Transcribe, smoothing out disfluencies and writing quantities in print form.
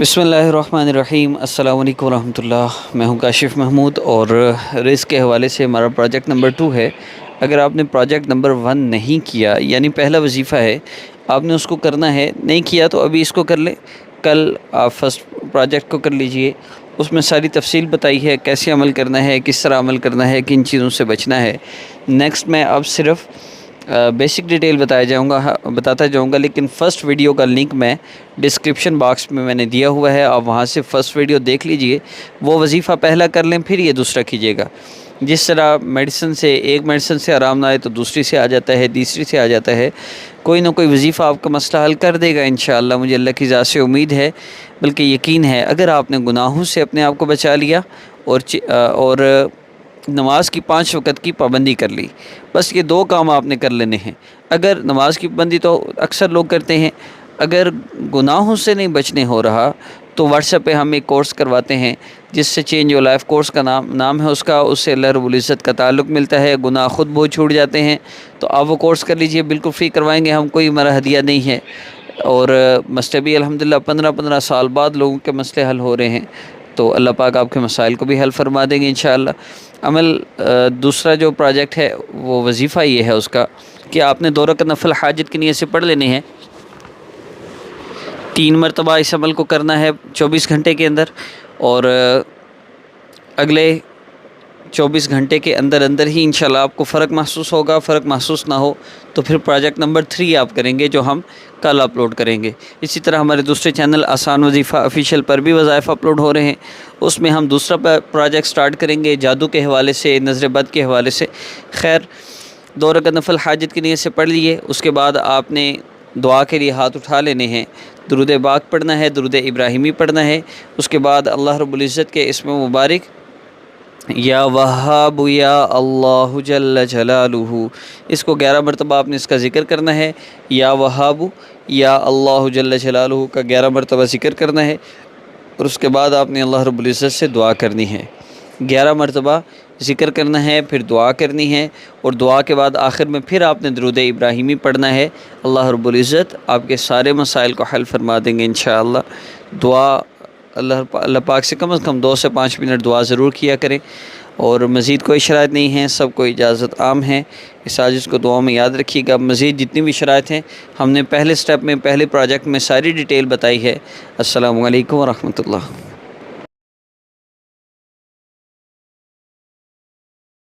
बिस्मिल्लाहिर्रहमानिर्रहीम। अस्सलाम वालेकुम रहमतुल्लाह। मैं हूं काशिफ महमूद और रिस्क के हवाले से हमारा प्रोजेक्ट नंबर 2 है। अगर आपने प्रोजेक्ट नंबर 1 नहीं किया, यानी पहला वजीफ़ा है, आपने उसको करना है, नहीं किया तो अभी इसको कर लें। कल आप फर्स्ट प्रोजेक्ट को कर लीजिए। उसमें सारी तफसील बताई है, कैसे अमल करना है, किस तरह अमल करना है, किन चीज़ों से बचना है। नेक्स्ट मैं अब सिर्फ़ बेसिक डिटेल बताता जाऊंगा, लेकिन फ़र्स्ट वीडियो का लिंक मैं डिस्क्रिप्शन बॉक्स में मैंने दिया हुआ है। आप वहां से फ़र्स्ट वीडियो देख लीजिए। वो वजीफ़ा पहला कर लें, फिर ये दूसरा कीजिएगा। जिस तरह एक मेडिसिन से आराम ना आए तो दूसरी से आ जाता है, तीसरी से आ जाता है। कोई ना कोई वजीफ़ा आपका मसला हल कर देगा इंशाअल्लाह। मुझे अल्लाह की ज़ात से उम्मीद है, बल्कि यकीन है। अगर आपने गुनाहों से अपने आप को बचा लिया और नमाज की 5 वक़्त की पाबंदी कर ली, बस ये 2 काम आपने कर लेने हैं। अगर नमाज की पाबंदी तो अक्सर लोग करते हैं, अगर गुनाहों से नहीं बचने हो रहा तो व्हाट्सएप पे हम एक कोर्स करवाते हैं, जिससे चेंज योर लाइफ कोर्स का नाम है उसका। उससे अल्लाह रब्बुल इज़्ज़त का ताल्लुक़ मिलता है, गुनाह खुद बहुत छूट जाते हैं। तो आप वो कोर्स कर लीजिए, बिल्कुल फ्री करवाएंगे हम, कोई हमारा हदिया नहीं है। और मसले भी अल्हम्दुलिल्लाह 15-15 साल बाद लोगों के मसले हल हो रहे हैं। तो अल्लाह पाक आपके मसाइल को भी हल फरमा देंगे इंशाअल्लाह। दूसरा जो प्रोजेक्ट है वो वजीफ़ा ये है उसका कि आपने 2 रकात नफल हाजत की नीयत से पढ़ लेने हैं। 3 मरतबा इस अमल को करना है 24 घंटे के अंदर, और अगले 24 घंटे के अंदर ही इंशाल्लाह आपको फ़र्क महसूस होगा। फ़र्क महसूस ना हो तो फिर प्रोजेक्ट नंबर 3 आप करेंगे, जो हम कल अपलोड करेंगे। इसी तरह हमारे दूसरे चैनल आसान वजीफ़ा ऑफिशियल पर भी वज़ाइफ अपलोड हो रहे हैं। उसमें हम दूसरा प्रोजेक्ट स्टार्ट करेंगे, जादू के हवाले से, नज़र बद के हवाले से। खैर, 2 रकात नफल हाजत की नीयत से पढ़ लिए। उसके बाद आपने दुआ के लिए हाथ उठा लेने हैं, दुरूद पाक पढ़ना है, दुरूद इब्राहिमी पढ़ना है। उसके बाद अल्लाह रब्बुल इज़्ज़त के इस्म मुबारक या वहाब या अल्लाहु जल्ल जलालुहु, इसको 11 मरतबा आपने इसका ज़िक्र करना है। या वहाब या अल्लाहु जल्ल जलालुहु का 11 मरतबा ज़िक्र करना है। और उसके बाद आपने अल्लाह रब्बुल इज़्ज़त से दुआ करनी है। 11 मरतबा ज़िक्र करना है, फिर दुआ करनी है, और दुआ के बाद आखिर में फिर आपने दुरूद इब्राहिमी पढ़ना है। अल्लाह रब्बुल इज़्ज़त आपके सारे मसाइल को हल फरमा देंगे इंशाअल्लाह। दुआ अल्लाह पाक से कम 2 से 5 मिनट दुआ ज़रूर किया करें। और मज़ीद कोई शराइत नहीं है, सबको इजाज़त आम है। इस साजिश को दुआ में याद रखिएगा। मज़ीद जितनी भी शराइत हैं हमने पहले स्टेप में, पहले प्रोजेक्ट में सारी डिटेल बताई है। अस्सलामु अलैकुम व रहमतुल्लाह।